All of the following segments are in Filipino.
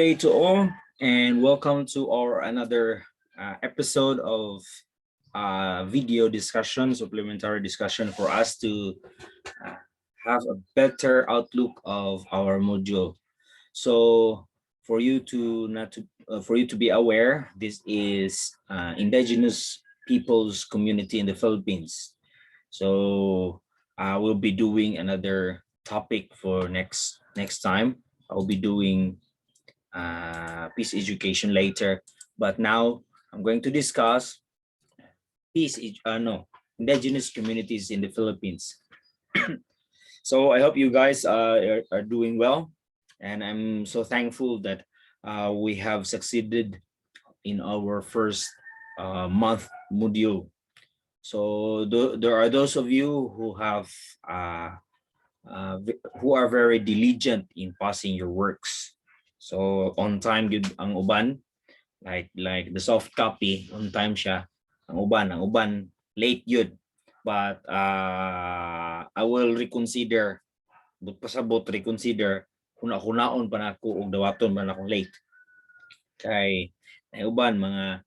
day to all, and welcome to our another episode of video discussion, supplementary discussion for us to uh, have a better outlook of our module. So, for you to be aware, this is Indigenous people's community in the Philippines. So, we'll be doing another topic for next time. I'll be doing peace education later. But now I'm going to discuss indigenous communities in the Philippines. So I hope you guys are doing well, and I'm so thankful that we have succeeded in our first month module. So there are those of you who have who are very diligent in passing your works. So on time good ang uban, like the soft copy on time siya. Ang uban late yun. But I will reconsider, but pasabot reconsider kung hunaon pa na ako og dawaton pa na akong late. Kay uban mga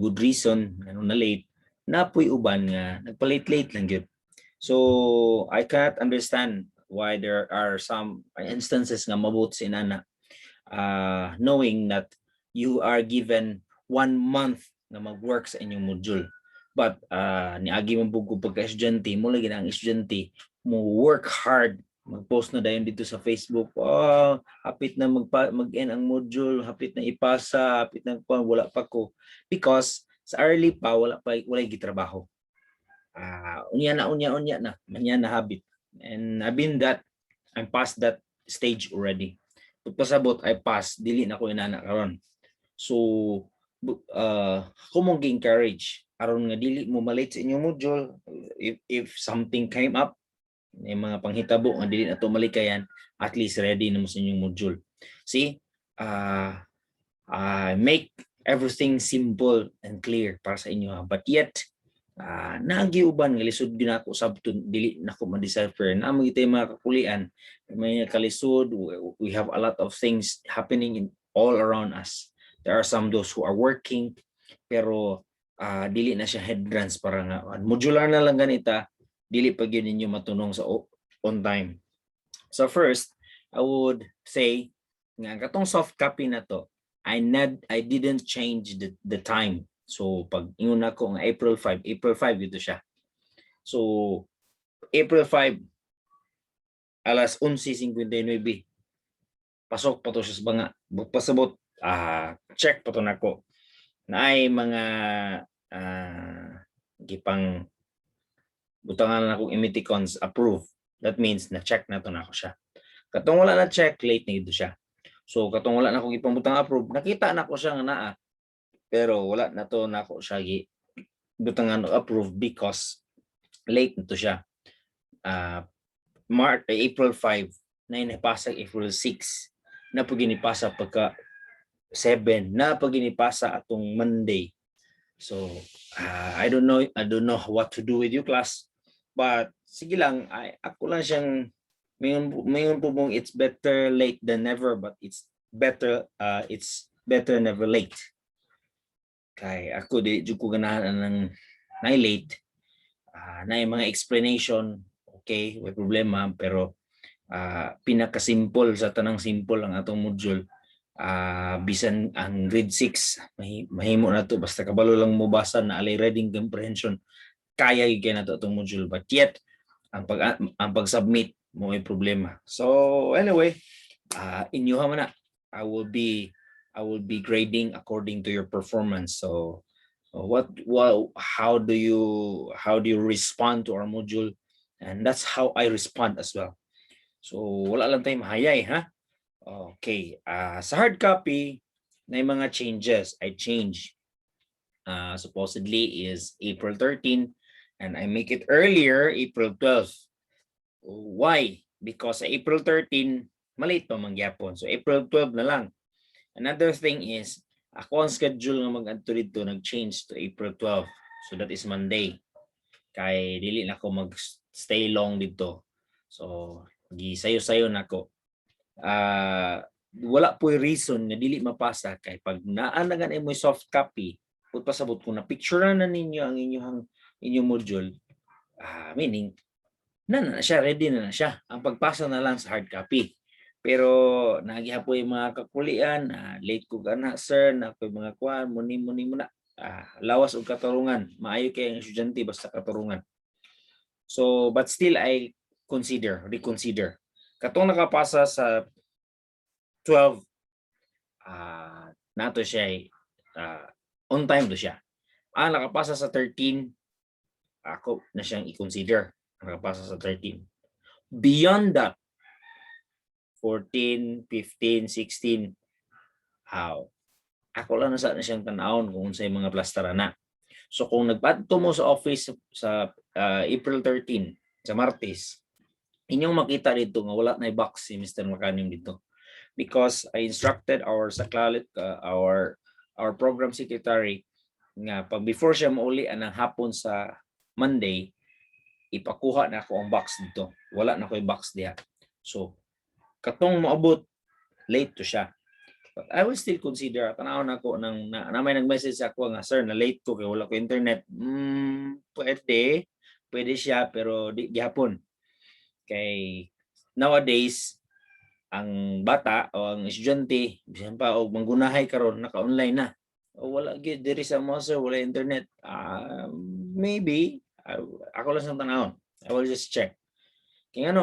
good reason ano na late, napoy uban nga nagpa-late lang gyud. So I cannot understand why there are some instances nga mabuot si nana, knowing that you are given 1 month na mag-work sa inyong module. But niagi mo bugo pagka-estudyante, mo lagi na ang estudyante mo work hard, mag-post na dayon dito sa Facebook, hapit na mag-end ang module, hapit na ipasa, hapit na wala pa ko, because sa early pa wala gitrabaho. Unya na manya na habit, and I'm past that stage already. Pagpasabot I pass, dili na ko inana karon. So mong encourage aron nga dili mo malate sa inyong module. If something came up, may mga panghitabo nga dili na to malikayan, at least ready na mo sa inyong module. See, make everything simple and clear para sa inyo, but yet nagiuban nga lisod ginako sabton dili nako ma-decipher na mo gitay mga kakulian, may kalisod. We have a lot of things happening in all around us. There are some those who are working pero dili na siya hindrance para nga modular na lang ganita, dili pa gyud ninyo matunong sa on time. So first, I would say nga katong soft copy na to, I didn't change the time. So pag ingon ako nga April 5 dito siya. So April 5 alas 11:59 pasok pa to siya sa banga. Pasabot check pa to nako na ay mga gipang butangan na akong emoticons approve. That means na check na to nako siya. Katong wala na check, late na dito siya. So katong wala na akong gipang butang approve, nakita na ko siya nga naa, pero wala na to nako siya butangan approve because late na to siya. April 5 na inipasa, April 6 na pag inipasa, pagka 7 na pag inipasa atong Monday. So I don't know what to do with you class, but sige lang, ako lang siyang mayon po mong it's better late than never, but it's better never late. Kay ako di jud ko ganahan ng late, na mga explanation, okay, may problema, pero pinaka-simple sa tanang simple ang atong module. Bisan ang grade 6 mahimo na to, basta kabalo lang mo basa na alay reading comprehension, kaya gyud na to atong module. But yet ang pag-submit mo may problema. So anyway, inyo man na, I will be grading according to your performance. So how do you respond to our module, and that's how I respond as well. So wala lang tayo mahayay, ha? Okay, sa hard copy na yung mga changes I change. Supposedly is April 13 and I make it earlier, April 12. Why? Because April 13 malate pa mangyapon, so April 12 na lang. Another thing is, ako ang schedule nga mag-adto dito nag-change to April 12. So that is Monday. Kay dili na ako mag-stay long dito. So gisayo-sayo na ako. wala po reason nga dili mapasa kay pag naa na ganay mo soft copy pud pasabot kung na picture na ninyo ang inyong module, meaning na siya, ready na siya. Ang pagpasa na lang sa hard copy. Pero nagihapoy mga kakulian, late ko gana sir, na ko'y mga kuan, muni muna. Lawas og katarungan, maayo kay ang estudyante basta katarungan. So but still I reconsider. Katong nakapasa sa 12, nato siya on time to siya. Nakapasa sa 13, ako na siyang i-consider. Nakapasa sa 13. Beyond that, 14, 15, 16, ako lang na siyang tanawon kung unsay mga plastara na. So kung nagpadto mo sa office sa April 13, sa Martes, inyong makita dito nga wala na box si Mr. Makanim dito. Because I instructed our saklalit, our program secretary, nga pag before siya mauli anang hapon sa Monday, ipakuha na ako ang box dito. Wala na ko yung box diha. So, katong maabot, late to siya. But I will still consider, tanawon ako na may nag-message ako nga, sir, na late ko kaya wala ko internet. Pwede siya, pero di gihapon. Kay nowadays, ang bata o ang estudyante, bisan pa og manggunahay karon naka-online na. O wala gid diri sa mo sir, wala internet. Maybe ako lang sang tanawon. I will just check. Kaya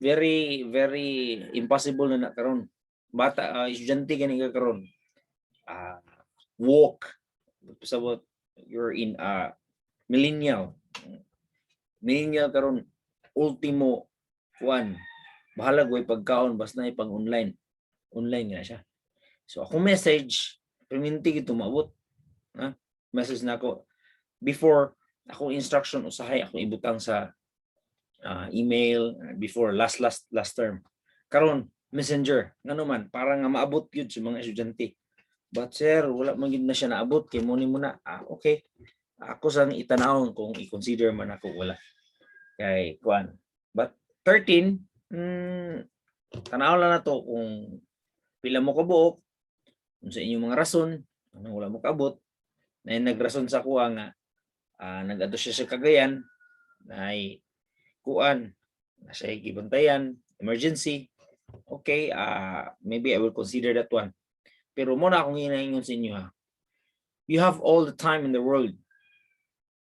very very impossible na karon. Bata estudyante gani ka karon. Walk. Pasabot you're in millennial. Millennial karon ultimo one. Bahala goy pagkaon basta na pang online. Online nga siya. So ako message, perminti gito maabot. Message na ako before ako instruction usahay ako ibutang sa email before last term. Karon messenger ngano man para nga maabot gyud sa mga estudyante. But sir, wala man gyud na siya naabot kay mo na. Okay. Ako sang itanawon kung i-consider man ako wala. Kay kuan. But 13 tanaw lang na to kung pila mo kabuok, kung sa inyong mga rason, wala mo kaabot, na nagrason sa kuha nga, nag-ato siya sa Cagayan, na ay kuan, na siya gibantayan, emergency, okay, maybe I will consider that one. Pero muna akong hinahingon sa inyo you have all the time in the world.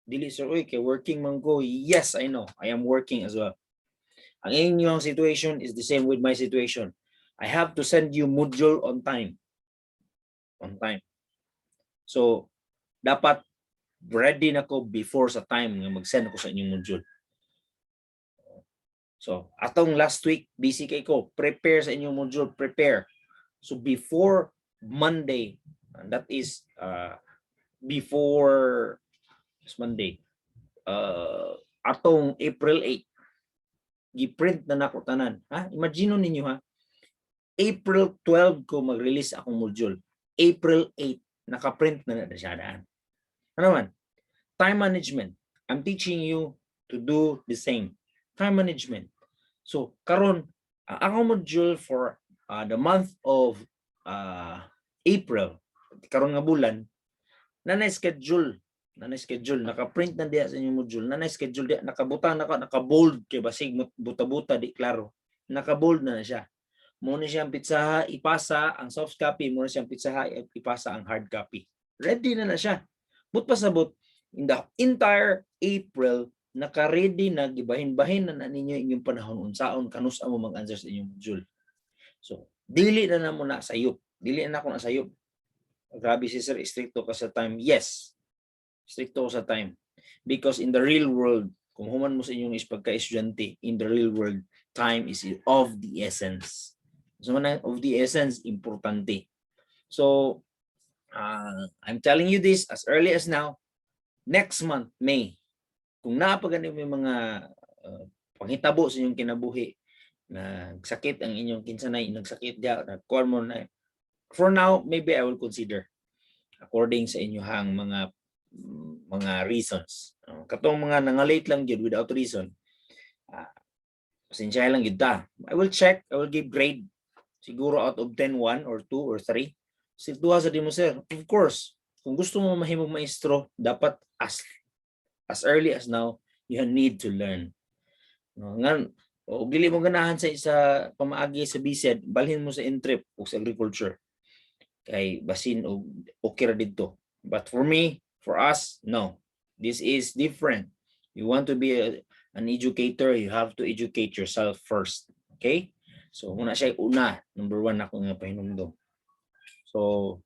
Dili sir, kay working man ko, yes, I know, I am working as well. Ang inyong situation is the same with my situation. I have to send you module on time. On time. So, dapat ready na ko before sa time nga mag-send ako sa inyong module. So, atong last week, busy kay ko. Prepare sa inyong module. Prepare. So, before Monday, that is before Monday, atong April 8, gi-print na nako tanan. Imagine ninyo April 12 ko mag-release akong module. April 8 naka-print na siya daan. Ano man? Time management. I'm teaching you to do the same. Time management. So karon ang module for the month of April, karon nga bulan, na-schedule, naka-print na diya sa inyong module, na-schedule diya, nakabutang naka-bold kay basig buta-buta di klaro. Naka-bold na siya. Muna siyang pitsaha, ipasa ang soft copy, muna siyang pitsaha, ipasa ang hard copy. Ready na siya. But pasabot, in the entire April, naka-ready na, gibahin-bahin na ninyo inyong panahon, unsaon, kanus mo mag-answer sa inyong module. So, dili na mo na sayop. Dili na ako na sayop. Grabe si sir, stricto ka sa time. Yes, stricto sa time. Because in the real world, kung human mo sa inyong pagka-estudyante, in the real world, time is of the essence. So, of the essence, importante. So, I'm telling you this as early as now, next month, May, kung napagano may mga panghitabo sa inyong kinabuhi, nagsakit ang inyong kinsanay, nagsakit diya, nagkuhan mo na, for now, maybe I will consider according sa inyong mga reasons. Katong mga nangalate lang yun without reason, pasensya lang yun ta. I will check, I will give grade. Siguro out of 10, 1 or 2 or 3. Si duha sa di mo, sir. Of course, kung gusto mo mahimong maestro, dapat as early as now, you need to learn. No, ngan o dili mo ganahan sa isa pamaagi sa BSED, balhin mo sa Intrip o sa agriculture. Kay basin o okay ra dito. But for me, for us, no. This is different. You want to be an educator, you have to educate yourself first. Okay? So muna siya una, number 1 ako nga pahinumdom. So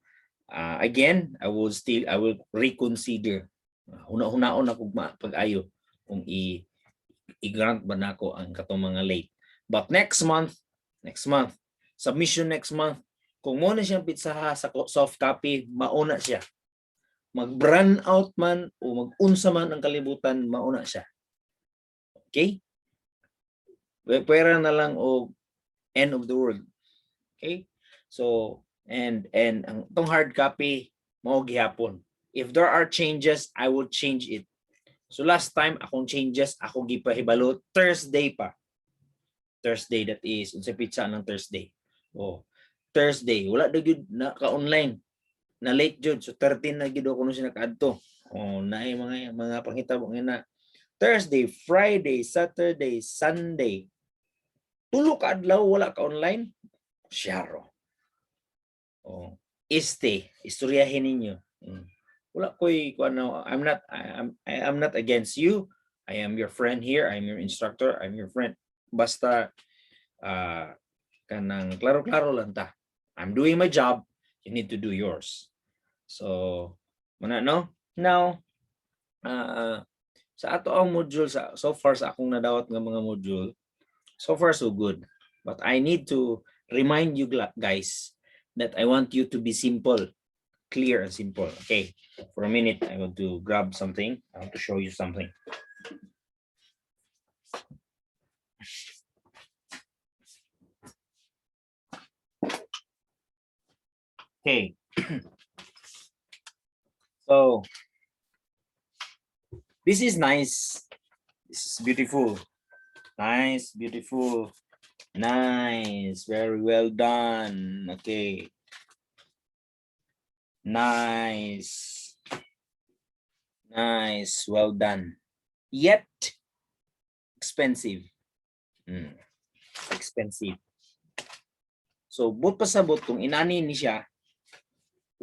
again, I will reconsider. Huna-hunaon ako pag-ayo kung i-grant ba nako ang katong mga late. But next month, submission next month, kung mo na siyang pitsaha sa soft copy, mauna siya. Mag-brand out man o mag-unsa man ang kalibutan, mauna siya. Okay? Pwera na lang o end of the world. Okay? So, and ang tong hard copy, mao gihapon. If there are changes, I will change it. So last time, akong changes, ako gipahibalo Thursday pa. Thursday, that is, unsa pizza ng Thursday. Oh, Thursday, wala na gyud na ka-online. Na late jud, so 13 na gyud ako nung sinakaadto. Oh, naay mga panghitabo nga na. Thursday, Friday, Saturday, Sunday. Tulo ka adlaw wala ka online. Syaro. Oh, istoryahin ninyo. Wala koy kuno, I'm not against you. I am your friend here. I'm your instructor. I'm your friend. Basta kanang klaro-klaro lang ta. I'm doing my job. You need to do yours. So, muna no? Now, sa ato ang module, so far sa akong nadawat nga mga module, so far so good. But I need to remind you guys that I want you to be simple, clear and simple. Okay, for a minute, I want to grab something. I want to show you something. Okay. So, this is nice. This is beautiful. Nice, beautiful. Nice. Very well done. Okay. Nice. Nice. Well done. Yet, expensive. Expensive. So, but pasabot kung inani ni siya,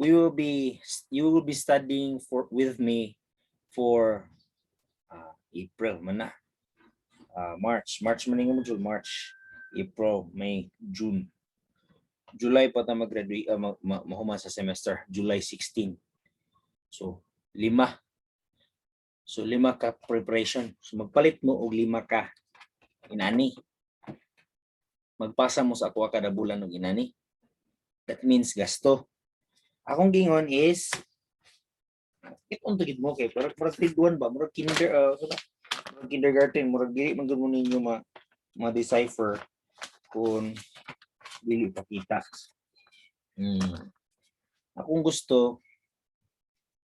you will be studying with me for April man na. March man yung module, March, April, May, June. July pa ta mag-graduate, mahuma sa semester, July 16. So, 5. So, 5 ka preparation. So, magpalit mo og 5 ka inani. Magpasa mo sa ako kada bulan og inani. That means gasto. Akong gingon is on to gid mo kay para tigduan ba murag kindergarten murag dili man gud mo ninyo ma-decipher kung dili pakita. Akong gusto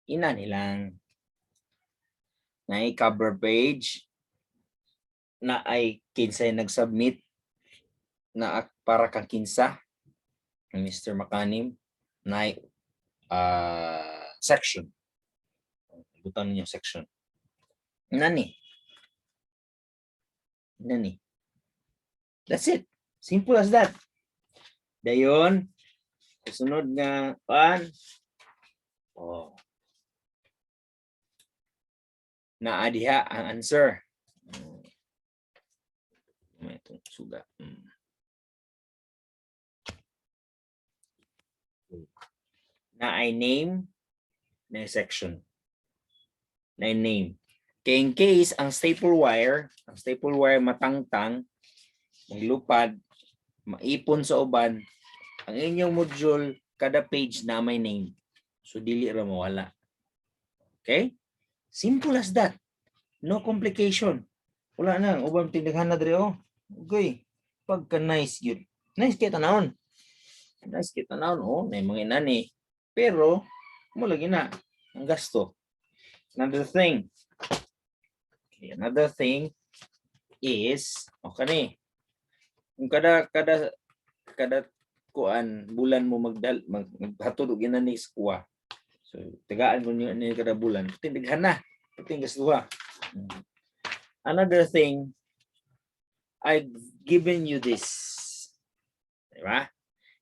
inani lang na cover page na ay kinsay nag-submit na para kang kinsa Mr. Makanim na section. Ibutan niyo section. Nani. That's it. Simple as that. Dayon, susunod nga naadiha ang answer. May itong suga. Na I name na section. Na name. Kaya in case ang staple wire matangtang, maglupad, maipon sa uban, ang inyong module, kada page na may name. So, dili ra mawala. Okay? Simple as that. No complication. Wala na. Ubang tindahan na dre, oh. Okay. Pagka nice yun. Nice kita naon. Nice kita naon, oh. May mga inani. Pero, lagi na. Ang gasto. Another thing is, okay ni. Kung kada kuan bulan mo maghatod og inani sa kuha. So tagaan ko niyo ni kada bulan. Tindighan na. Puting gasduha. Another thing, I've given you this. Diba?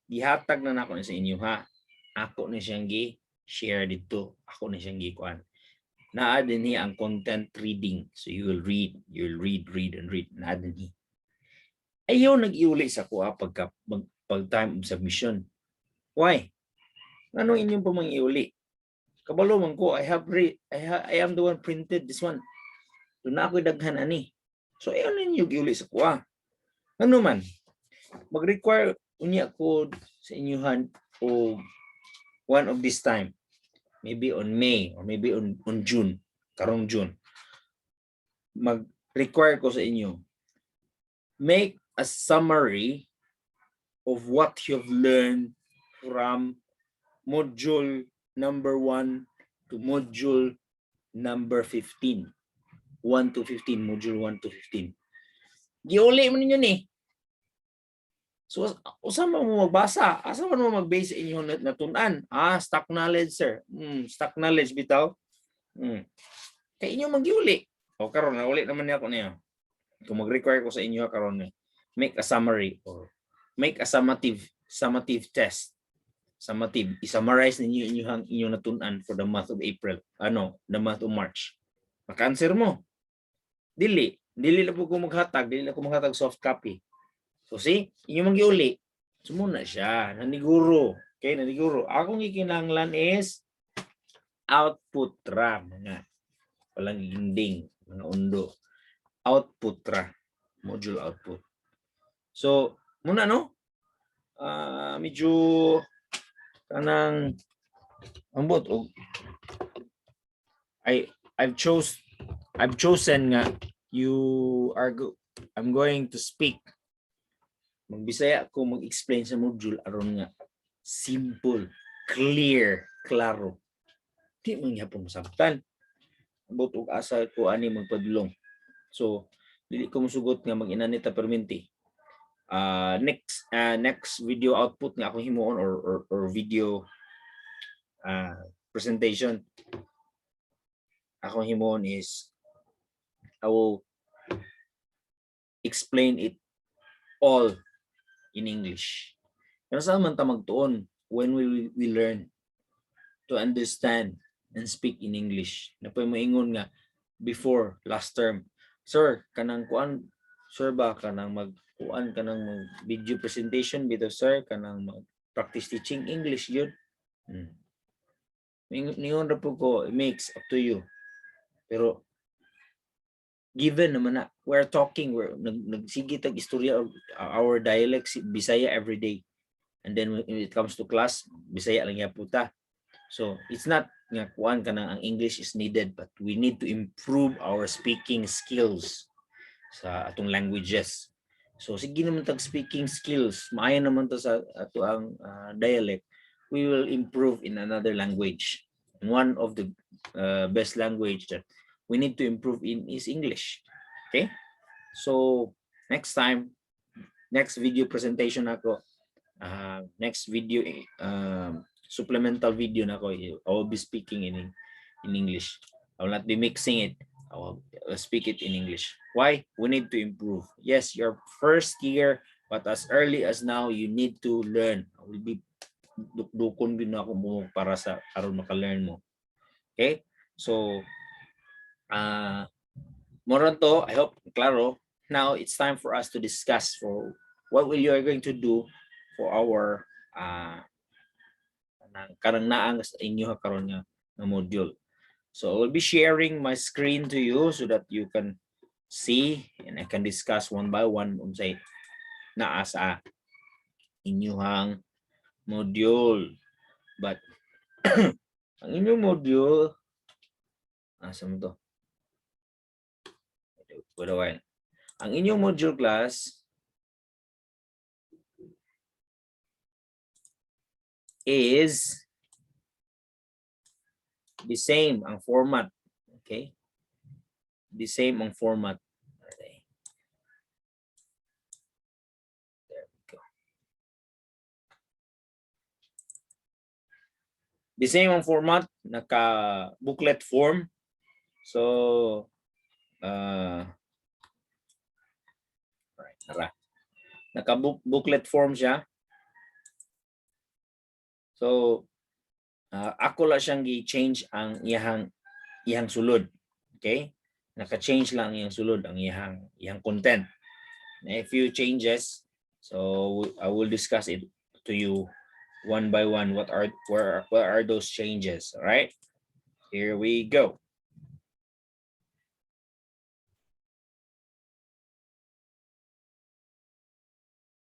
Gihatag na nako sa inyo ha. Ako na siyang gi-share dito. Ako na siyang gi-kuan. Naa din niya ang content reading. So you will read, and read. Naa din niya. Ayaw nag-iuli sa kuha pag time of submission. Why? Ano inyong pamang-iuli? Kabalo man ko, I am the one printed this one. Doon na ako'y daghan ani. So ayaw ninyo giuli sa kuha. Ano man, mag-require unya ko sa inyohan o one of this time. Maybe on May or maybe on June. Karong June. Mag-require ko sa inyo. Make a summary of what you've learned from module number 1 to module number 15. 1 to 15, module 1 to 15. Giuli mo ninyo ni. So, usama mo magbasa. Asa man mo mag-base sa inyong natunan? Stock knowledge, sir. Stock knowledge, bitaw. Kaya inyo mag-giuli. O, karon na, uli naman niya ako niya. Kung mag-require ko sa inyo, karon make a summary or make a summative test. Summative. I-summarize ninyo inyong natunan for the month of April. The month of March. Maka-answer mo. Dili na po ko maghatag. Dili na ko maghatag soft copy. So see, inyong mag-iuli. Sumuna siya. Naniguro. Okay, naniguro. Akong ikinanglan is output ra. Mga walang ginding. Mga undo. Output ra. Module output. So, muna medyo kanang ambot I've chosen nga I'm going to speak. Magbisaya ko mag-explain sa module aron nga simple, clear, klaro. Di man gyapon masabtan. Ambot og asa ko ani magpadulong. So, dili ko musugot nga mag-inani ta perminti. Next video output nga ako himuon or video presentation ako himuon is I will explain it all in English. Pero saan man ta magtuon when we learn to understand and speak in English. Napoy moingon nga before last term, sir, kanang kuan, sir ba kanang magkuan kanang mag video presentation bitaw sir kanang mag practice teaching English yun. Ningon ra po ko, it makes up to you. Pero given naman na we're talking, we're nagsigit ang istorya of our dialects Bisaya every day. And then when it comes to class, Bisaya lang ya puta. So it's not nga kuan kanang ang English is needed, but we need to improve our speaking skills sa atong languages. So sige naman tag speaking skills, maayo naman to sa ato ang dialect, we will improve in another language. And one of the best language that we need to improve in is English. Okay? So next time, next video presentation ako, next video supplemental video na ko, I will be speaking in English. I will not be mixing it. I will speak it in English. Why? We need to improve. Yes, your first year, but as early as now, you need to learn. I will be dukon din ako mo para sa aron maka-learn mo. Okay? So, more on to, I hope, klaro. Now, it's time for us to discuss for what you are going to do for our karang naang sa inyo karon nga module. So I will be sharing my screen to you so that you can see and I can discuss one by one unsay naa sa inyong module. But ang inyong module asa mo to? Wait a while. Ang inyong module class is the same ang format. Okay? The same ang format. Okay. There we go. The same ang format, naka booklet form. So naka booklet form siya. So ako lang siyang gi-change ang iyang sulod. Okay? Naka-change lang iyang sulod ang iyang content. A few changes. So I will discuss it to you one by one. What are those changes? All right? Here we go.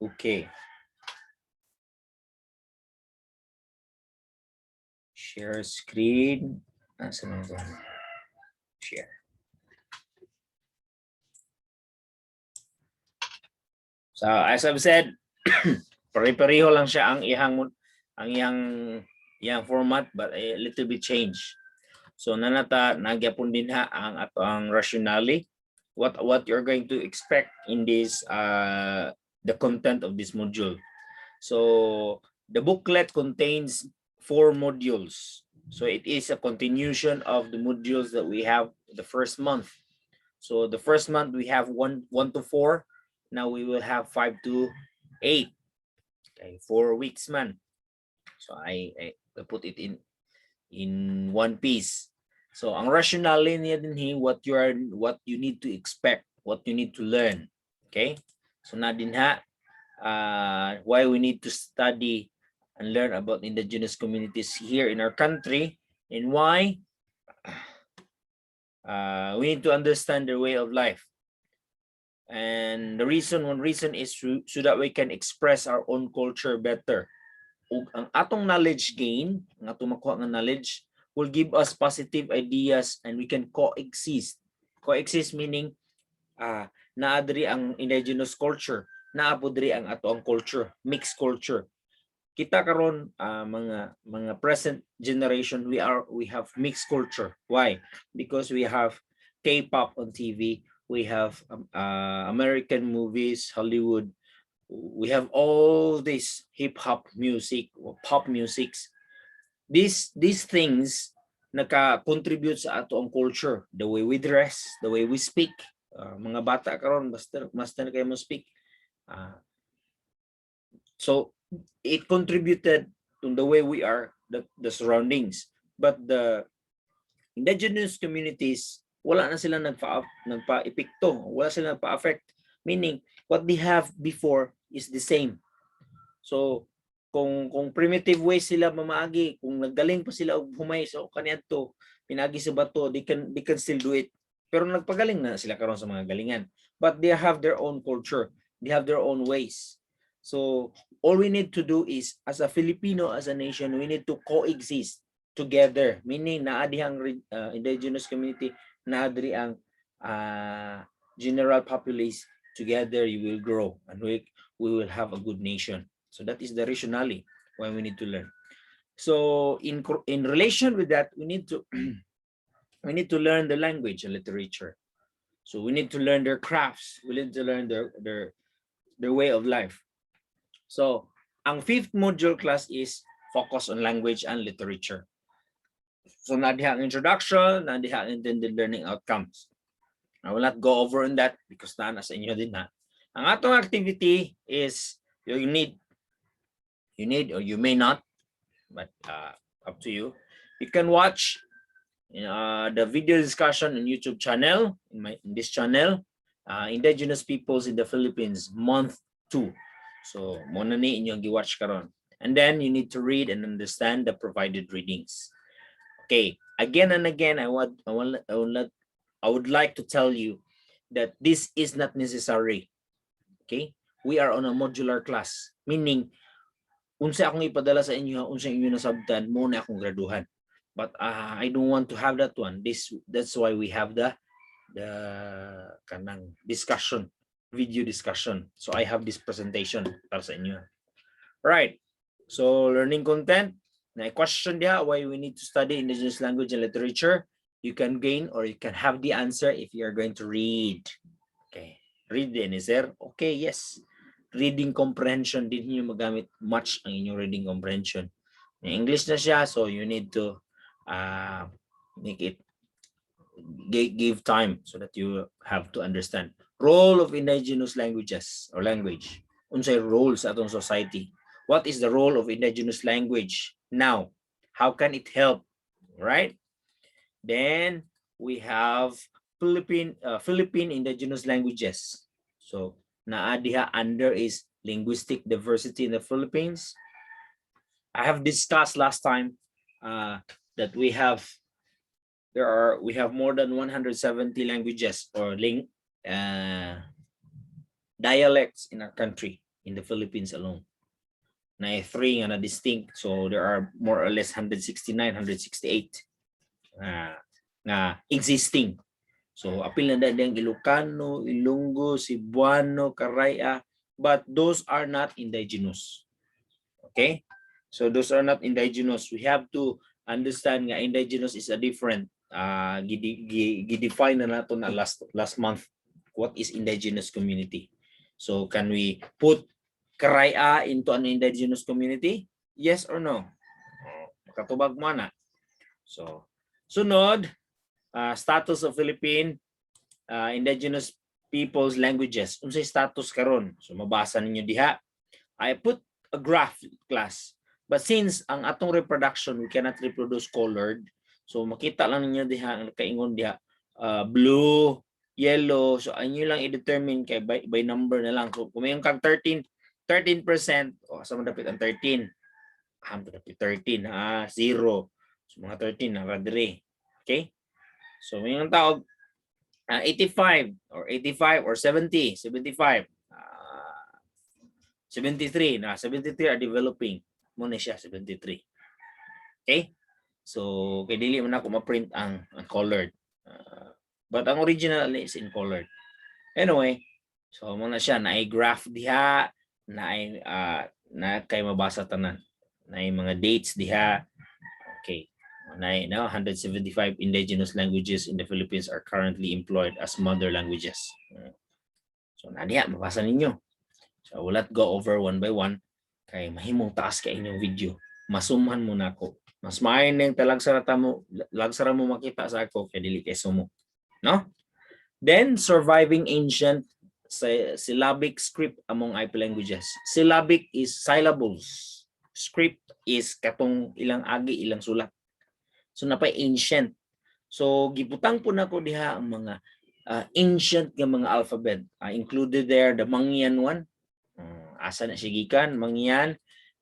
Okay. Share screen. Share. So as I've said, pare-pareho lang siya ang iyang format, but a little bit change. So nanata nagyapon din ha ang rationale. What you're going to expect in this the content of this module. So the booklet contains 4 modules. So it is a continuation of the modules that we have the first month. So the first month we have 1 to 4. Now we will have 5 to 8. Okay, 4 weeks man. So I put it in one piece. So ang rationale niya din what you need to expect, what you need to learn. Okay? So na din ha why we need to study and learn about indigenous communities here in our country, and why we need to understand their way of life. And one reason is so that we can express our own culture better. Ug ang atong knowledge gain, ang atong makuha nga knowledge will give us positive ideas, and we can coexist. Coexist meaning naa diri ang indigenous culture, naa po diri ang ato ang culture, mixed culture. Kita karon mga present generation, we have mixed culture. Why? Because we have K-pop on TV, we have American movies, Hollywood, we have all this hip-hop music or pop musics. These things naka-contribute sa ato ang culture, the way we dress, the way we speak. Mga bata karon basta na kayo mo speak. So it contributed to the way we are, the surroundings. But the indigenous communities, wala na sila nagpa-epekto, wala sila nagpa-affect. Meaning, what they have before is the same. So, kung primitive way sila mamaagi, kung naggaling pa sila og humay so kaniadto, pinagi sa bato, they can still do it. Pero nagpagaling na sila karon sa mga galingan. But they have their own culture, they have their own ways. So all we need to do is, as a Filipino, as a nation, we need to coexist together. Meaning, naadi ang indigenous community, naadi ang general populace. Together, you will grow, and we will have a good nation. So that is the rationale why we need to learn. So in relation with that, we need to we need to learn the language and literature. So we need to learn their crafts. We need to learn their way of life. So, ang 5th module class is focus on language and literature. So, nadiha ang introduction, nadiha ang intended learning outcomes. I will not go over on that because na sa inyo din na. Ang atong activity is you need or you may not, but up to you. You can watch the video discussion on YouTube channel, in this channel, Indigenous Peoples in the Philippines, month 2. So, muna ni inyong gi-watch karon. And then you need to read and understand the provided readings. Okay, again and again, I would like to tell you that this is not necessary. Okay, we are on a modular class, meaning unsa akong ipadala sa inyo, unsa inyo nasabtan, mo na akong graduhan. But I don't want to have that one. That's why we have the kanang discussion, video discussion. So I have this presentation para sa inyo. Right. So learning content. Na question dia why we need to study indigenous language and literature. You can gain or you can have the answer if you are going to read. Okay. Read din, is there? Okay, yes. Reading comprehension din niyo magamit much ang inyong reading comprehension. English na siya, so you need to make it give time so that you have to understand. Role of indigenous languages or language. Unsay role sa atong society? What is the role of indigenous language now? How can it help? Right? Then we have Philippine indigenous languages. So naa diha under is linguistic diversity in the Philippines. I have discussed last time that we have more than 170 languages or dialects in our country, in the Philippines alone. Na 3 nga na distinct, so there are more or less 169, 168 na existing. So apil na dahil Ilocano, Ilonggo, Cebuano, Karaya, but those are not indigenous. Okay? So those are not indigenous. We have to understand nga indigenous is a different gidefine na nato na last month what is indigenous community. So can we put Karaya into an indigenous community? Yes or no? Makatubag mo na. So sunod, status of Philippine indigenous people's languages. Unsay status karon? So mabasa ninyo diha. I put a graph class. But since ang atong reproduction, we cannot reproduce colored, so makita lang ninyo diha ang kaingon diha blue, yellow. So inyo lang i-determine kay by number na lang. So kung mayroon kang 13%, sa madapit ang 13. Dapit 13 0. So mga 13 na radre. Okay? So mayroon tawag 85 or 70, 75. 73 na 73 are developing. Muna siya 73. Okay? So kay dili man ako ma-print ang colored. But ang original is in colored. Anyway, so muna siya na graph diha, na kay mabasa tanan. Na mga dates diha. Okay. Now 175 indigenous languages in the Philippines are currently employed as mother languages. So na diha mabasa ninyo. So I will not go over one by one kay mahimong taas kay inyong video. Masumhan mo na ako. Mas maayon ning lagsara mo makita sa ako kay dili kay sumo. No? Then surviving ancient syllabic script among IP languages. Syllabic is syllables. Script is katong ilang agi, ilang sulat. So napay ancient. So gibutang po nako diha ang mga ancient nga mga alphabet. Included there the Mangyan one. Asa na sigikan, Mangyan,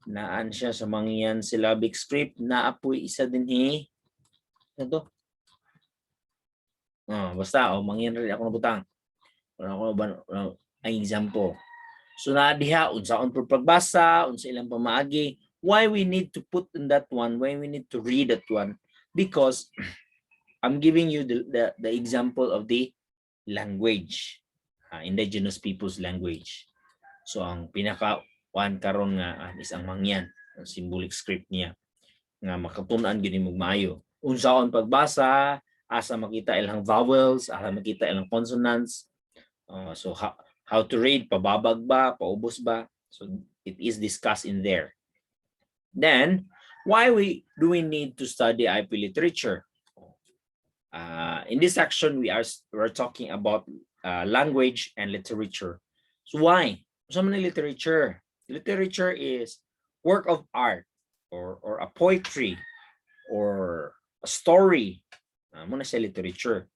naan siya sa Mangyan syllabic script, naapoy isa dinhi. Ano to? Basta Mangyan rin ako nabutang. Ang example. So na diha unsaon pud pagbasa, unsa ilang pamaagi, why we need to put in that one, why we need to read that one, because I'm giving you the example of the language, indigenous people's language. So ang pinaka-one karon nga is ang Mangyan, ang symbolic script niya nga makatun-an gid mo maayo. Unsaon pagbasa, asa makita ilang vowels, asa makita ilang consonants. So how to read, pababag ba, paubos ba? So it is discussed in there. Then why do we need to study IP literature? In this section we're talking about language and literature. So why? So many literature. Literature is work of art or a poetry or a story. Muna sa literature.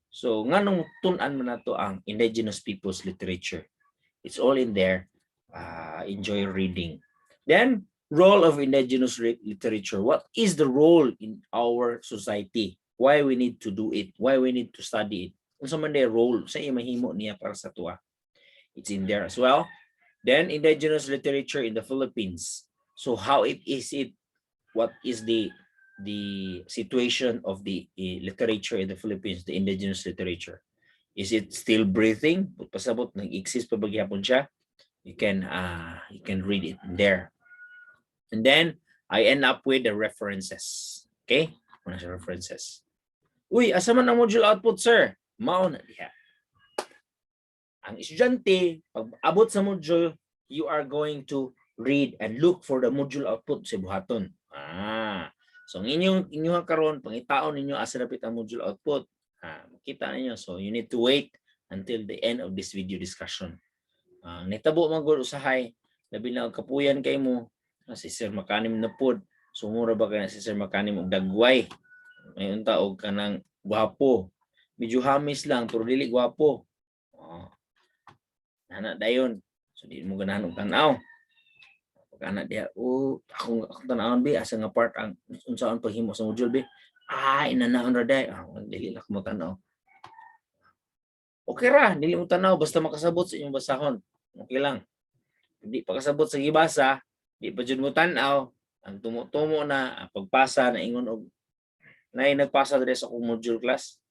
So nganong tun-an mo na to ang indigenous people's literature. It's all in there. Enjoy reading. Then role of indigenous literature. What is the role in our society? Why we need to do it? Why we need to study it? Unsa man day role sa mahimo niya para sa tuwa? It's in there as well. Then indigenous literature in the Philippines. So how what is the situation of the literature in the Philippines, the indigenous literature? Is it still breathing? Pasabot nag-exist pa bagyapon siya? You can read it there. And then I end up with the references. Okay? Muna sa references. Uy, asa man ang module output, sir? Mao na diha. Ang estudyante, pag abot sa module, you are going to read and look for the module output sa buhaton. So ang inyong karon pangitaon ninyo asa dapit ang module output. Makita ninyo. So you need to wait until the end of this video discussion. Nitabo man gud usahay labi na og kapuyan kay mo si Sir Makanim na pod. Sumura ba kay si Sir Makanim og dagway? Mayon ta og kanang gwapo. Medyo hamis lang pero dili gwapo. Anak dayon. So di mo ganahan og tan-aw. Pag anak dia, akong tan-awon bi asa nga part ang unsaon paghimo sa module bi. Inanaon ra day. Dili lang mo tan-aw. Okay ra, dili mo tan-aw basta makasabot sa inyong basahon. Okay lang. Hindi pa kasabot sa gibasa, di pa jud mo tan-aw, ang tumo-tumo na pagpasa na ingon og nay nagpasa diri sa akong module class.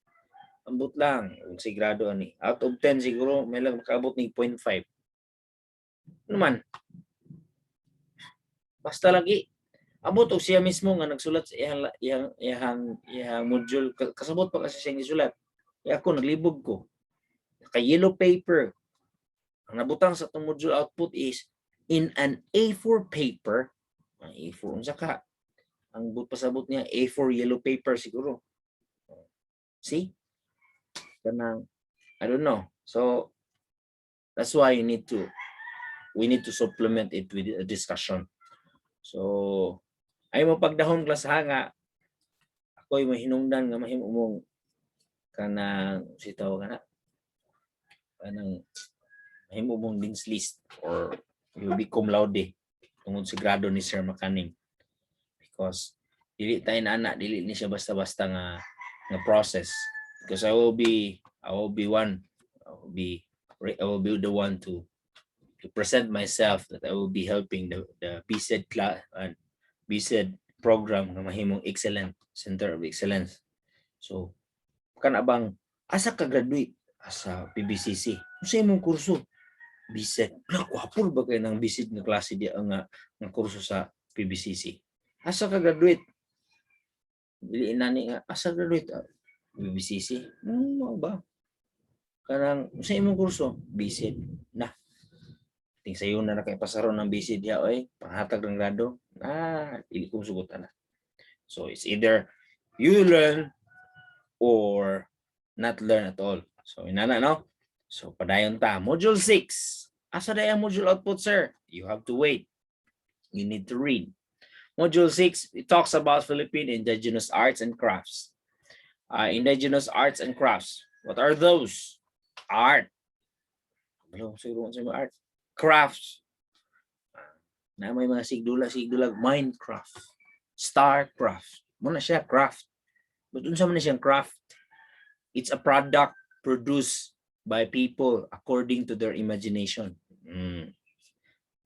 Ambot lang, og si grado ani. Out of 10 siguro may lang makaabot ni 0.5. Naman. Basta lagi abot og siya mismo nga nagsulat sa iyang module kasabot pa kasi siya gisulat. Ako naglibog ko. Kay yellow paper. Ang nabutang sa itong module output is in an A4 paper. A4, unsa ka? Ang pasabot niya, A4 yellow paper siguro. See? Kanang, I don't know. So, that's why we need to supplement it with a discussion. So, ay mo pagdahon class nga, ako'y mahinungdan nga mahimumong kanang sitaw ka na. Kanang mahimumong dean's list or you'll be cum laude tungod sa grado ni Sir Makanim. Because dili tayo na anak, dili ni siya basta-basta nga process. Because I will be the one to present myself that I will be helping the BSED class and BSED program nga mahimong excellent Center of Excellence. So kanabang asa ka graduate sa PBCC? Unsa imong kurso? BSED. Wapo ba kayo ng BSED nga klase di nga kurso sa PBCC? Asa ka graduate? Dili nani nga asa graduate PBCC. Ano ba? Kanang sa imong kurso BSED na. Ting sayo na kay pasaron ng BSED ya oy, panghatag ng grado. Dili ko sugutan na. So it's either you learn or not learn at all. So inana no. So padayon ta module 6. Asa day ang module output, sir? You have to wait. You need to read. Module 6, it talks about Philippine indigenous arts and crafts. Indigenous arts and crafts. What are those? Art. Art. Crafts. Na may mga sigdulag, Minecraft. Starcraft. Muna siya craft. But unsa man siyang craft? It's a product produced by people according to their imagination.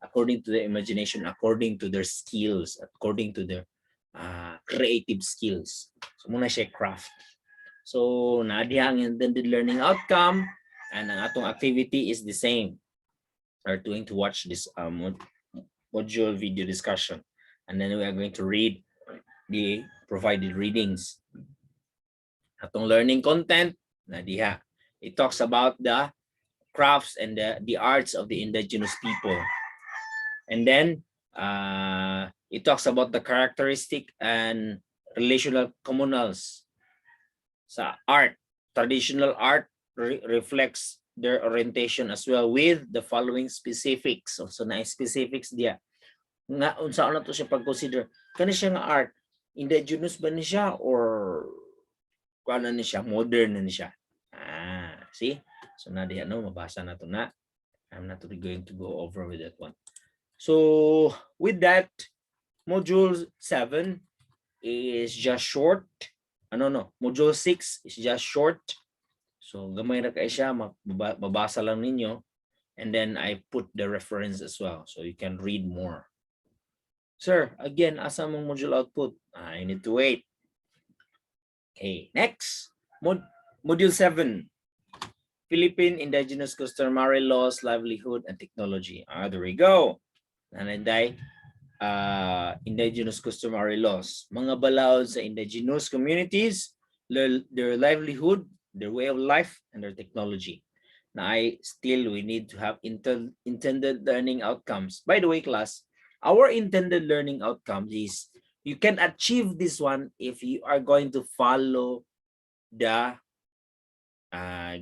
According to their imagination, according to their skills, according to their creative skills. So muna siya craft. So naadiha ang intended learning outcome and ang atong activity is the same. We're going to watch this module video discussion and then we are going to read the provided readings. Atong learning content naadiha. It talks about the crafts and the arts of the indigenous people. And then it talks about the characteristic and relational communals. Sa art, traditional art reflects their orientation as well with the following specifics. So na specifics dia. Nga unsa na to siya pag-consider? Kani siya nga art, indigenous ba ni siya or kuan ni siya, modern ni siya? See? So na diha no mabasa na to na. I'm not really going to go over with that one. So with that, module 7 is just short. Module 6 is just short. So gamay ra kay siya, mabasa lang ninyo. And then I put the reference as well so you can read more. Sir, again, asa mong module output? I need to wait. Okay, next. Module 7. Philippine Indigenous Customary Laws, Livelihood, and Technology. There we go. Nanay indigenous customary laws. Mga balaod sa indigenous communities, their livelihood, their way of life, and their technology. Now, we need to have intended learning outcomes. By the way, class, our intended learning outcomes is You can achieve this one if you are going to follow the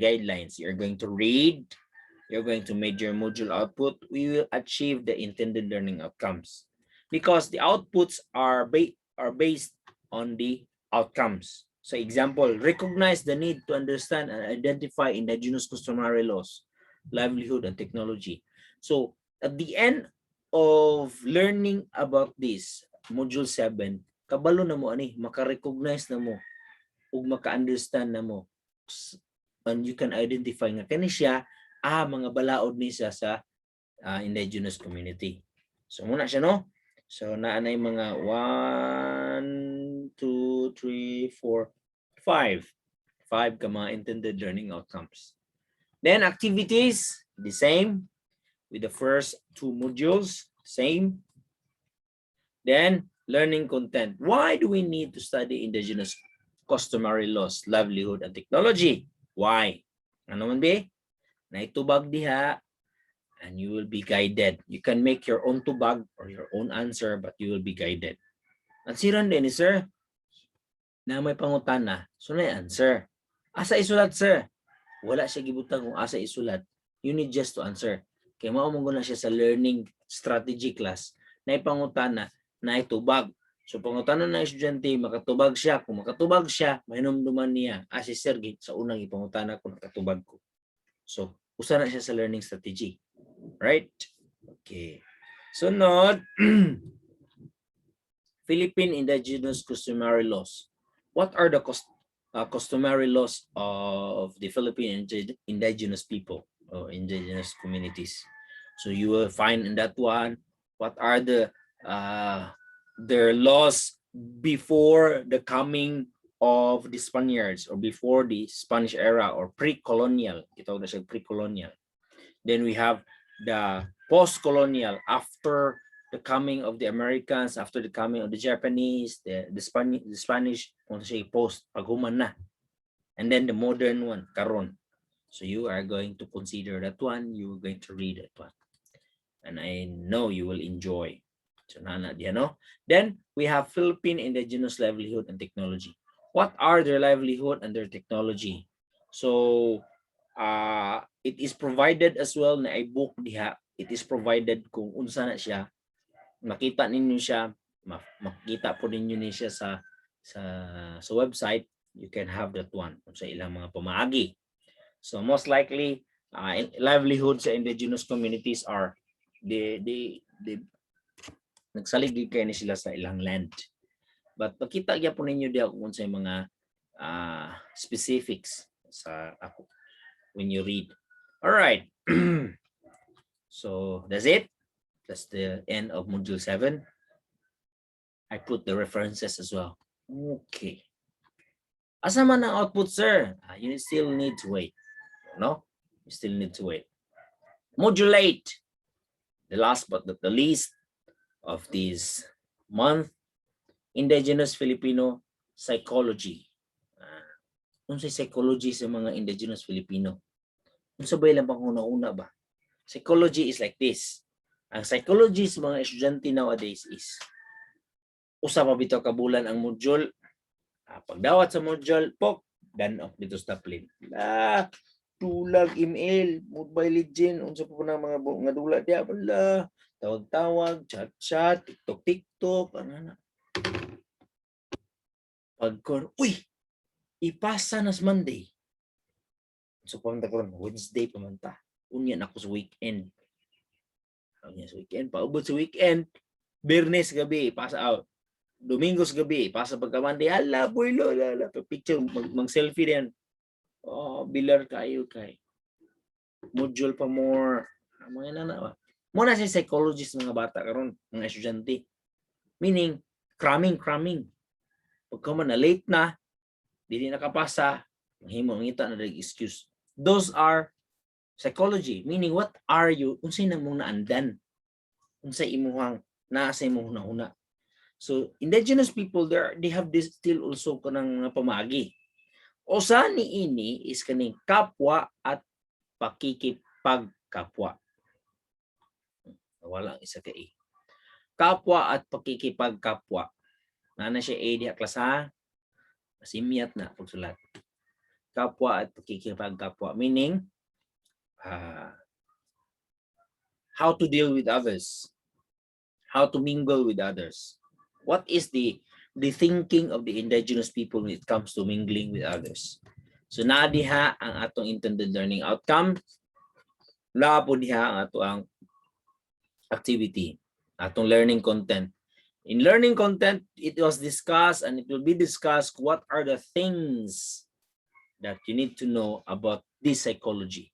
guidelines. You're going to read, you're going to measure module output. We will achieve the intended learning outcomes because the outputs are based on the outcomes. So example, recognize the need to understand and identify indigenous customary laws, livelihood, and technology. So at the end of learning about this, module 7, kabalo na mo ani, maka-recognize na mo ug maka-understand na mo, and you can identify nga kani siya mga balaod ni siya sa indigenous community. So muna siya no. So naanay mga 1 2 3 4 5 ka mga intended learning outcomes. Then activities, the same with the first 2 modules, same. Then learning content. Why do we need to study indigenous customary laws, livelihood, and technology? Why? Ano man be? Naitubag diha, and you will be guided. You can make your own tubag or your own answer, but you will be guided. At siran din, sir, na may pangutana, so na answer. Asa isulat, sir? Wala siya gibutang kung asa isulat. You need just to answer. Kaya maumunggo na siya sa learning strategy class na ipangutana na itubag. So pangutana na estudyante, makatubag siya. Kung makatubag siya, mahinumduman niya. Si sir, sa unang ipangutana ko, nakatubag ko. So, usa na siya sa learning strategy. Right? Okay. Sunod, Philippine Indigenous Customary Laws. What are the customary laws of the Philippine indigenous people or indigenous communities? So you will find in that one, what are their laws before the coming of the Spaniards or before the Spanish era or pre-colonial. Ito na siya pre-colonial. Then we have the post-colonial, after the coming of the Americans, after the coming of the Japanese, the Spanish, kung siya post, paghuman na. And then the modern one, karon. So you are going to consider that one, you are going to read that one. And I know you will enjoy. So nana diyan, no? Then we have Philippine Indigenous Livelihood and Technology. What are their livelihood and their technology? So it is provided as well na i-book diha. It is provided kung unsa na siya. Makita ninyo siya, makita po ninyo ni siya sa website. You can have that one sa ilang mga pamaagi. So most likely livelihood sa indigenous communities are they nagsalig kayo ni sila sa ilang land. But pakita po ninyo diya kung sa mga specifics sa ako when you read. All right. So that's it. That's the end of module 7. I put the references as well. Okay. Asa man ang output, sir? You still need to wait. No? You still need to wait. Module 8. The last but not the least of this month, Indigenous Filipino Psychology. Unsay psychology sa mga Indigenous Filipino? Unsa ba ilang panguna-una ba? Psychology is like this. Ang psychology sa mga estudyante nowadays is usa pa bitaw ka bulan ang module. Pagdawat sa module, pok, done off dito sa taplin. Tulag, email, Mobile Legend, unsa pa na mga nga dula diya, wala. Tawag-tawag, chat-chat, TikTok, ano na. Pagkon, uy, ipasa na sa Monday. So, pumunta ko rin, Wednesday pumunta. Unya na ako sa weekend. Sa weekend, paubot sa weekend, Biyernes gabi, pasa out. Domingos gabi, pasa pagka Monday, hala, boy, lola, picture, mag-selfie din. Bilar kayo kay. Module pa more. Mga nana, muna si psychologist mga bata karon, mga estudyante. Meaning, cramming. Pagka man na late na, dili nakapasa, mahimo ngita na dag excuse. Those are psychology, meaning what are you, unsay nang mong naandan, unsay imuhang naa sa imong hunahuna. So indigenous people, they have this still also kanang pamagi. Usa ni ini is kaning kapwa at pakikipagkapwa. Wala isa kay kapwa at pakikipagkapwa. Na siya A diha class ha. Masimyat na pagsulat. Kapwa at pakikipagkapwa, meaning how to deal with others, how to mingle with others. What is the thinking of the indigenous people when it comes to mingling with others? So na diha ang atong intended learning outcome, na po diha ang atong activity, atong learning content. In learning content, it was discussed and it will be discussed what are the things that you need to know about this psychology.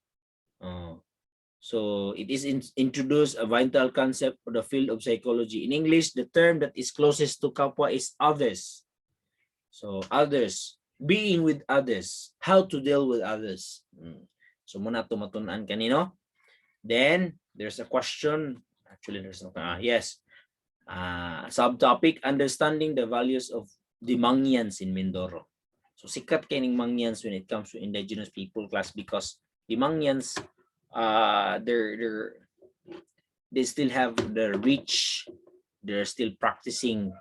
So it is introduced a vital concept for the field of psychology. In English, the term that is closest to kapwa is others. So others, being with others, how to deal with others. So muna tumatunan kanino. Then there's a question. Actually, there's no. Yes. Subtopic, understanding the values of the Mangyans in Mindoro. So sikat kay ning Mangyans when it comes to indigenous people class because the Mangyans, they still have their reach, they're still practicing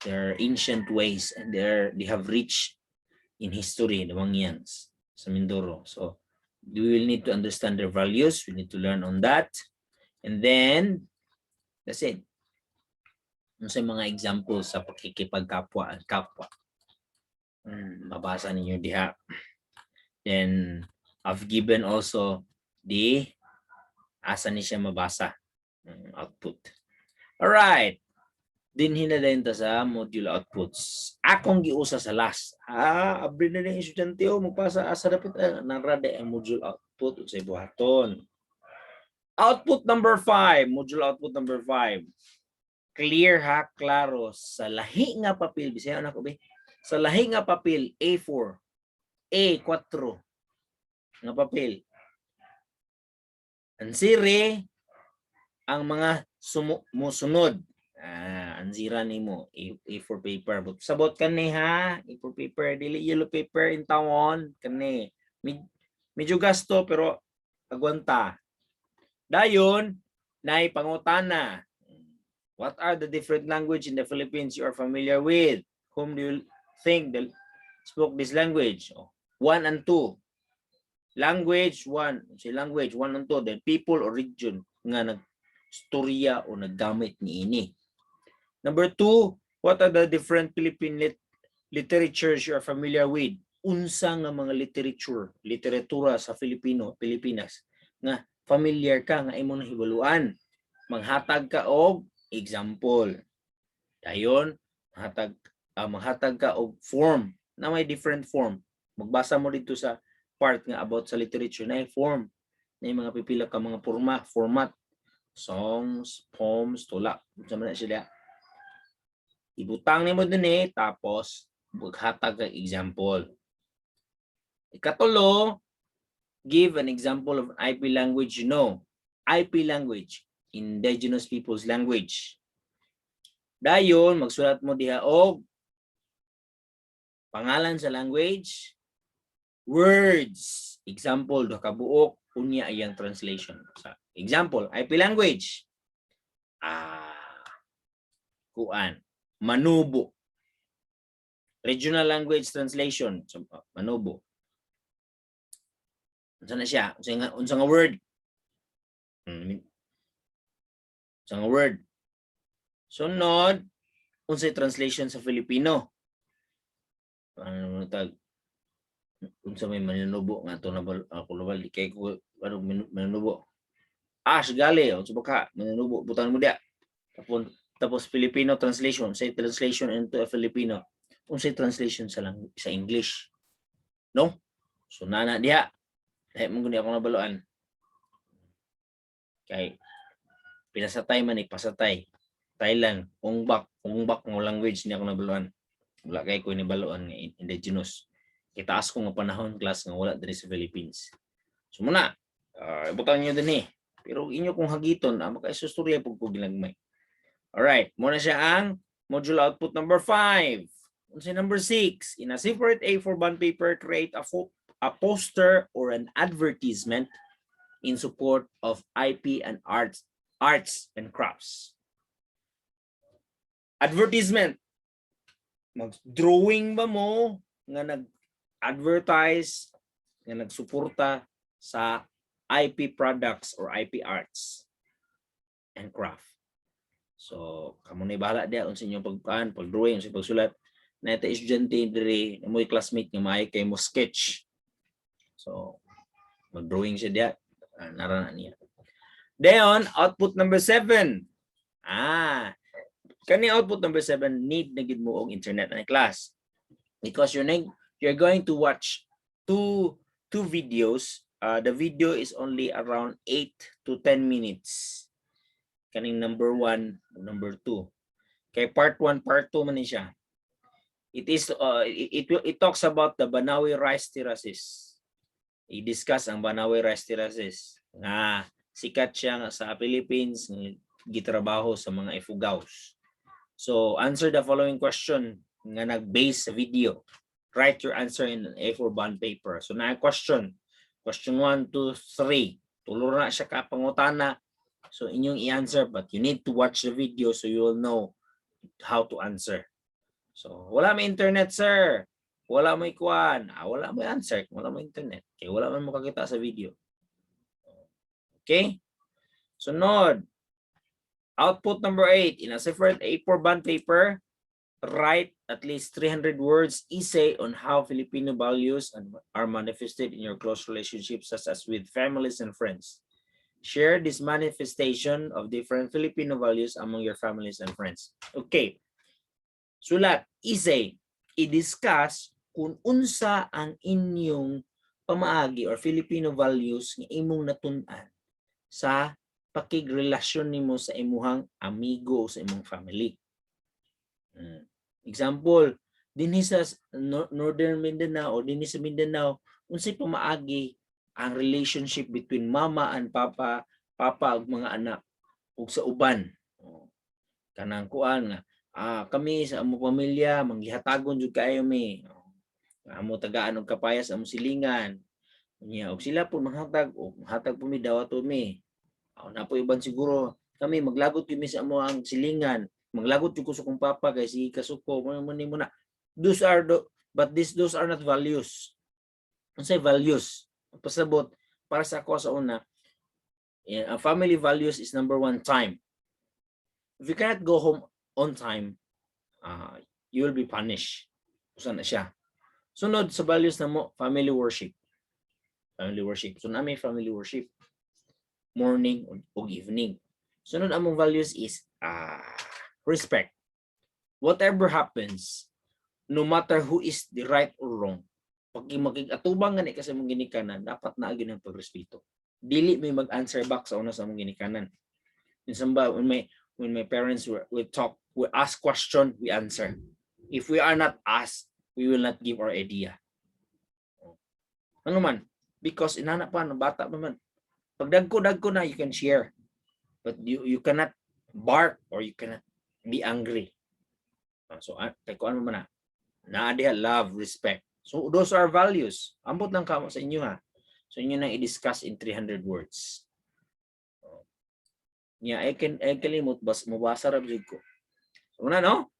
their ancient ways, and they have reached in history, the Mangyans sa Mindoro. So we will need to understand their values, we need to learn on that, and then that's it. Ano sa mga examples sa pakikipagkapwa at kapwa? Mabasa ninyo diha. Then I've given also the asa ni siya mabasa output. All right. Dinhin na din ta sa module outputs. Akong giusa sa last. Abri na ng estudyante o magpasa asa dapat narade ang module output sa buhaton. Output number 5, module output number 5. Clear ha, klaro sa lahi nga papel, bisayo na ko be. Sa lahi nga papel A4, A4 nga papel. Ansire ang mga musunod. Ansira nimo A4 paper. But sabot kani ha, A4 paper, dili yellow paper in tawon kani. Medyo gasto pero agwanta. Dayon nay pangutana. What are the different language in the Philippines you are familiar with? Whom do you think spoke this language? 1 and 2. Language 1. Si language 1 and 2. Then people or region nga nagstorya o naggamit ni ini. Number 2. What are the different Philippine literatures you are familiar with? Unsa nga mga literatura sa Pilipinas nga familiar ka nga imong nahibaluan. Manghatag ka og example. Dayon, maghatag ka og form na may different form. Magbasa mo dito sa part nga about sa literature na form. Na mga pipila ka mga format. Songs, poems, tula. Sama na sila. Ibutang nimo din tapos maghatag ka example. Ikatulo, give an example of IP language you know. IP language. Indigenous people's language. Dayon, magsulat mo diha og pangalan sa language, words, example, do kabuok, unya ayang translation. Example, IP language. Kuan, Manubo. Regional language translation, Manubo. Unsa na siya? Unsa nga word? Sa word. Sunod, unsay translation sa Filipino. Ano tag? Unsa may manunubo nga to na ako lawal di kay ko ano manunubo. Sigali, unsa ba ka? Manunubo butan mo dia. Tapos Filipino translation, say translation into a Filipino. Unsay translation sa English. No? So nana dia. Dahil mo guni ako nabaluan. Kay pinasatay man pasatay. Thailand, ungbak ng language niya ako nabaluan. Wala kay ko nibaluan nga indigenous. Kitaas ko nga panahon class nga wala diri sa Philippines. So muna, ibutan niyo din Pero inyo kung hagiton, makaisusturya pug ko ginagmay. Alright, muna siya ang module output number 5. Unsay number 6? In a separate A4 bond paper, create a poster or an advertisement in support of IP and arts and crafts. Advertisement. mag-drawing ba mo nga nag-advertise, nga nagsuporta sa IP products or IP arts and craft. So, kamo na bahala dia unsa inyong pag-drawing, unsa pagsulat. Na ito estudyante diri, na mo'y classmate nga maay kay mo sketch. So, mag-drawing siya dia, narana niya. Then, output number 7. Kani output number 7, need na gid mo og internet na class. Because you're going to watch two videos. The video is only around 8 to 10 minutes. Kaning number 1, number 2. Kay part 1, part 2 man ni siya. It talks about the Banawe rice terraces. I-discuss ang Banawe rice terraces. Nga sikat siya sa Philippines, gitrabaho sa mga ifugaws. So answer the following question nga nag-base sa video. Write your answer in an A4 bond paper. So na question 1, 2, 3. Tulo na siya ka pangutana. So inyong i-answer, but you need to watch the video so you will know how to answer. So, wala may internet, sir. Wala may kuan. Wala may answer. Wala may internet. Okay, wala man makakita sa video. Okay? Sunod. Output number 8. In a separate A4 bond paper, write at least 300 words essay on how Filipino values are manifested in your close relationships, such as with families and friends. Share this manifestation of different Filipino values among your families and friends. Okay. Sulat, essay, i-discuss kung unsa ang inyong pamaagi or Filipino values nga imong natun-an sa pakigrelasyon nimo sa imuhang amigo o sa imong family. Example, dinhi sa Northern Mindanao o dinhi sa Mindanao, unsay pamaagi ang relationship between mama and papa ug mga anak ug sa uban. Kanang kuan nga kami sa among pamilya manggihatagon jud kaayo mi. Amo tagaan og kapayas amo silingan. Unya og sila po manghatag og hatag po mi daw ato mi. Na po iban siguro kami maglagot kami sa amo ang silingan. Maglagot jud ko sa kong papa kay si kasuko mo na. Those are not values. Unsay values? Pasabot para sa ako sa una. Family values is number 1, time. If you cannot go home on time, you will be punished. Usa na siya. Sunod sa values na mo, family worship. Family worship. So na may family worship. Morning o evening. Sunod among values is respect. Whatever happens, no matter who is the right or wrong, pag makig-atubang gani kasi mong ginikanan, dapat na agad ang pagrespeto. Dili may mag-answer back sa una sa mong ginikanan. Minsan ba, when my parents will talk, we ask question, we answer. If we are not asked, we will not give our idea. Ano man? Because inana pa, bata pa man. Pag dagko na, you can share. But you cannot bark or you cannot be angry. So, kuan mo man na. Naadiha, love, respect. So, those are values. Ambot lang kamo sa inyo ha. So, inyo nang i-discuss in 300 words. Yeah, I kalimot bas mabasa ra jud ko. Una no?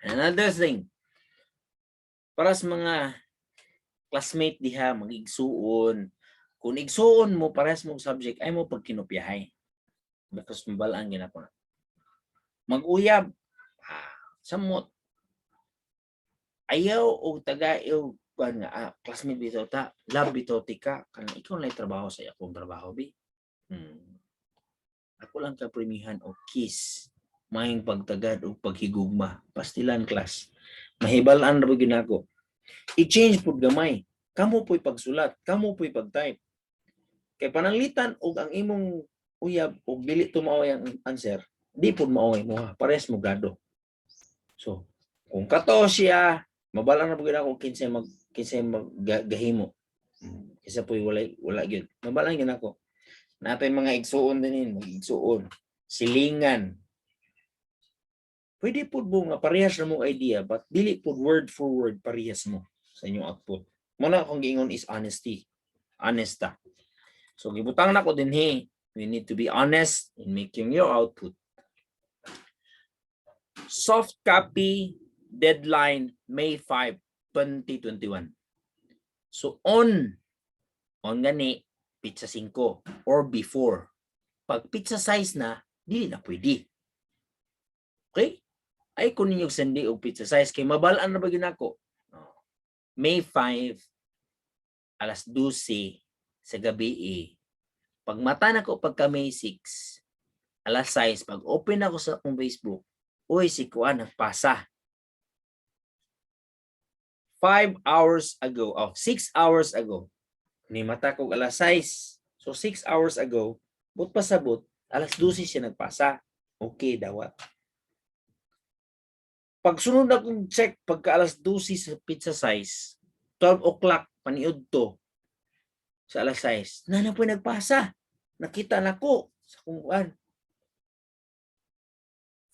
Another thing. Para sa mga classmate diha magigsuon. Kung igsuon mo pares mo subject ay mo pagkinopyahay. Because mabalaan ginako na. Mag-uyab. Samot. Ayaw o tagayo nga classmate bitaw ta, love bitaw tika kanang ikaw lay trabaho sa akong trabaho bi. Ako lang ka premihan o kiss, mayong pagtagad o paghigugma, pastilan class. Mahibalaan ra gyud nako. I-change pud gamay. Kamo po'y pagsulat, kamo po'y pag-type. Kay pananglitan og ang imong uyab og dili tumaoy ang answer, di pud maoy mo ha. Pares mo gado. So, kung kato siya, mabalaan ra gyud ako kinsay maggahimo. Kisa po'y wala gyud. Mabalaan gyud ako. Natay mga igsuon din mag-igsuon. Silingan. Pwede po nga parehas na mong idea, but dili po word for word parehas mo sa inyong output. Muna akong giingon is honesty. Honesta. So, gibutang na ko din we need to be honest in making your output. Soft copy deadline May 5, 2021. So on gani pizza 5 or before. Pag pizza size na, dili na pwede. Okay? Ay kung ninyo sendi og pizza size kay mabalaan na ba ginako? May 5 alas 12 sa gabi pag mata na ko pagka May 6 alas 6 pag open ako sa akong Facebook, uy si Kuan nagpasa. 5 hours ago, 6 hours ago, ni mata ko alas 6. So 6 hours ago, but pasabot, alas 12 siya nagpasa. Okay, dawat. Pag sunod na kong check, pagka alas 12 sa pizza size, 12 o'clock, paniud to, sa alas 6, na po nagpasa. Nakita na ko sa kung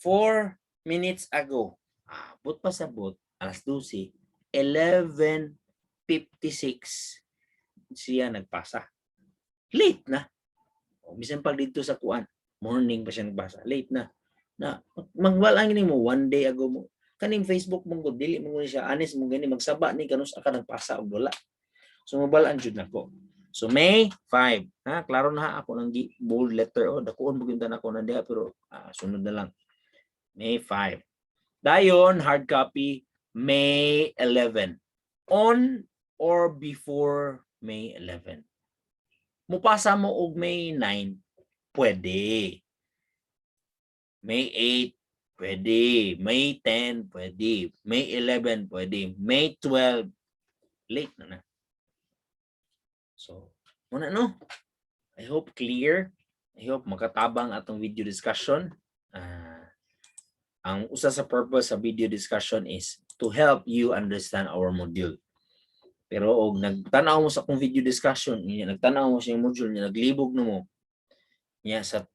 4 minutes ago. But pasabot, alas 12, 11:56 siya nagpasa. Late na. Bisan pag dito sa kuan, morning pa siya nagbasa. Late na. Magwalang ini mo, 1 day ago mo. Kaning Facebook mong dili mo siya, honest mo gani, magsaba ni kanus aka nagpasa og wala. So mabalaan jud nako. So May 5. Klaro na ako ng bold letter. Dakuon mo gintan ako na diha pero sunod na lang. May 5. Dayon, hard copy, May 11. On or before May 11. Mupasa mo og May 9, pwede. May 8, pwede. May 10, pwede. May 11, pwede. May 12, late na. So, muna no. I hope clear. I hope makatabang atong video discussion. Ang usa sa purpose sa video discussion is to help you understand our module. Pero og nagtanaw mo sa akong video discussion, nagtanaw mo sa module niya, naglibog na mo niya sa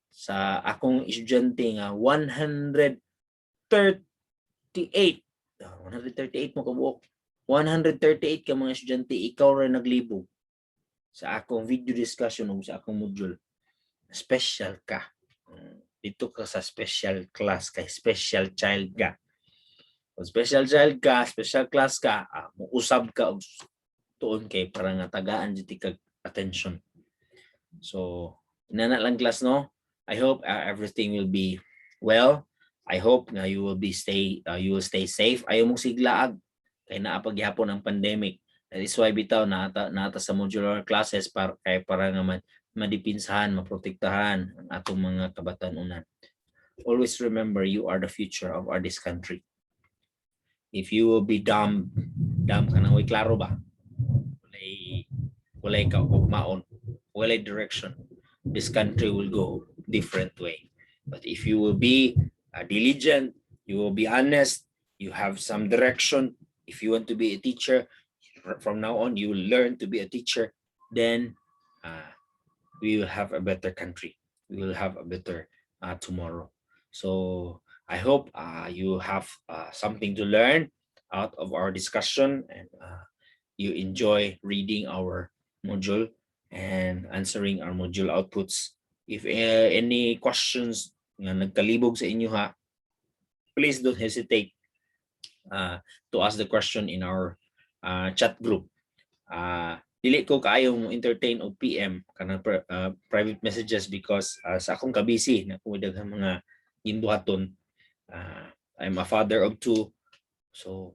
akong estudyante nga 138 mo kabuok. 138 ka mga estudyante, ikaw rin naglibog sa akong video discussion o sa akong module. Special ka. Dito ka sa special class kay special child ka. Kung special child ka, special class ka, muusab ka og tuon kay para nga tagaan jud kag attention. So, inana lang class no. I hope everything will be well. I hope nga you will stay safe. Ayaw mong siglaag kay naa pagyapon ang pandemic. That is why bitaw nata sa modular classes para nga madipinsahan, maprotektahan ang atong mga kabatanunan. Always remember you are the future of this country. If you will be dumb ka nang way klaro ba? Walay ka ugmaon, walay direction. This country will go different way. But if you will be diligent, you will be honest, you have some direction. If you want to be a teacher, from now on you will learn to be a teacher, then we will have a better country. We will have a better tomorrow. So I hope you have something to learn out of our discussion, and you enjoy reading our module and answering our module outputs. If any questions nga nagkalibog sa inyo please don't hesitate to ask the question in our chat group. Dili ko kaayong entertain o PM kanang private messages because sa akong kabisi na ko daghang mga ginbuhaton. I'm a father of 2, so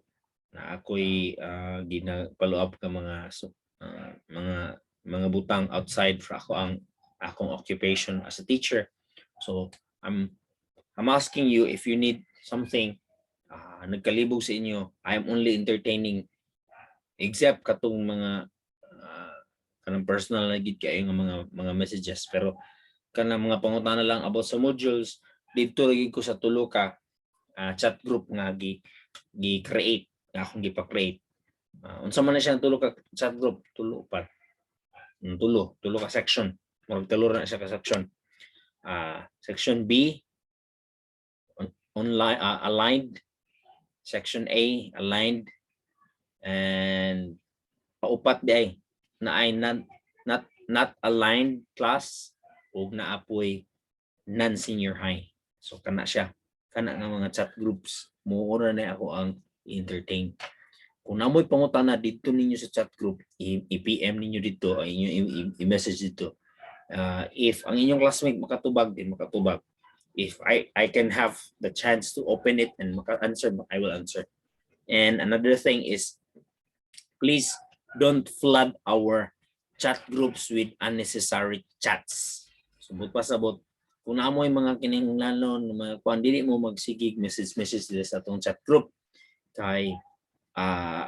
na ako'y gina-follow up ka mga butang outside for akong occupation as a teacher. So I'm asking you if you need something nagkalibog sa inyo. I'm only entertaining except katong mga kanang personal na gid kayo nga mga messages, pero kanang mga pangutana lang about sa modules dito lagi ko sa tulo ka chat group nga gi-create nga akong gipa-create. Unsa man na siya tulo ka chat group, tulo ka section, murag tulo na siya ka section. Section B online aligned, section A aligned, and paupat di ay na ay not aligned class ug naapoy non-senior high. So kana siya, kana nga mga chat groups mo na ako ang entertain. Kung namoy pangutana dito ninyo sa chat group, i-PM ninyo dito, inyo i-message dito. If ang inyong classmate makatubag, din makatubag. If I can have the chance to open it and maka-answer, I will answer. And another thing is, please don't flood our chat groups with unnecessary chats. Subot pa sabot. Kung naamoy mga kinahanglanon, mga kuan, dili mo magsigig message dito sa atong chat group. Kay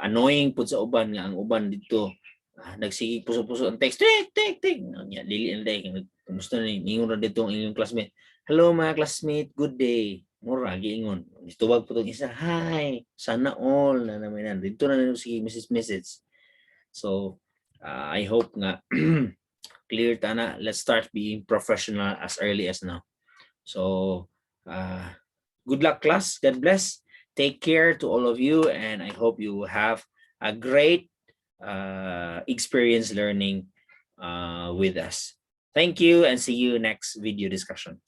annoying pud sa uban nga ang uban dito nagsigig puso-puso ang text, tik nya dili na day kumusta ni ningon ra dito ang inyong classmate. Hello mga classmate, good day. Mura giingon. Tubag po itong isa, hi, sana all na naman dito na sige message. So I hope nga clear tana. Let's start being professional as early as now. So good luck class. God bless. Take care to all of you, and I hope you have a great experience learning with us. Thank you, and see you next video discussion.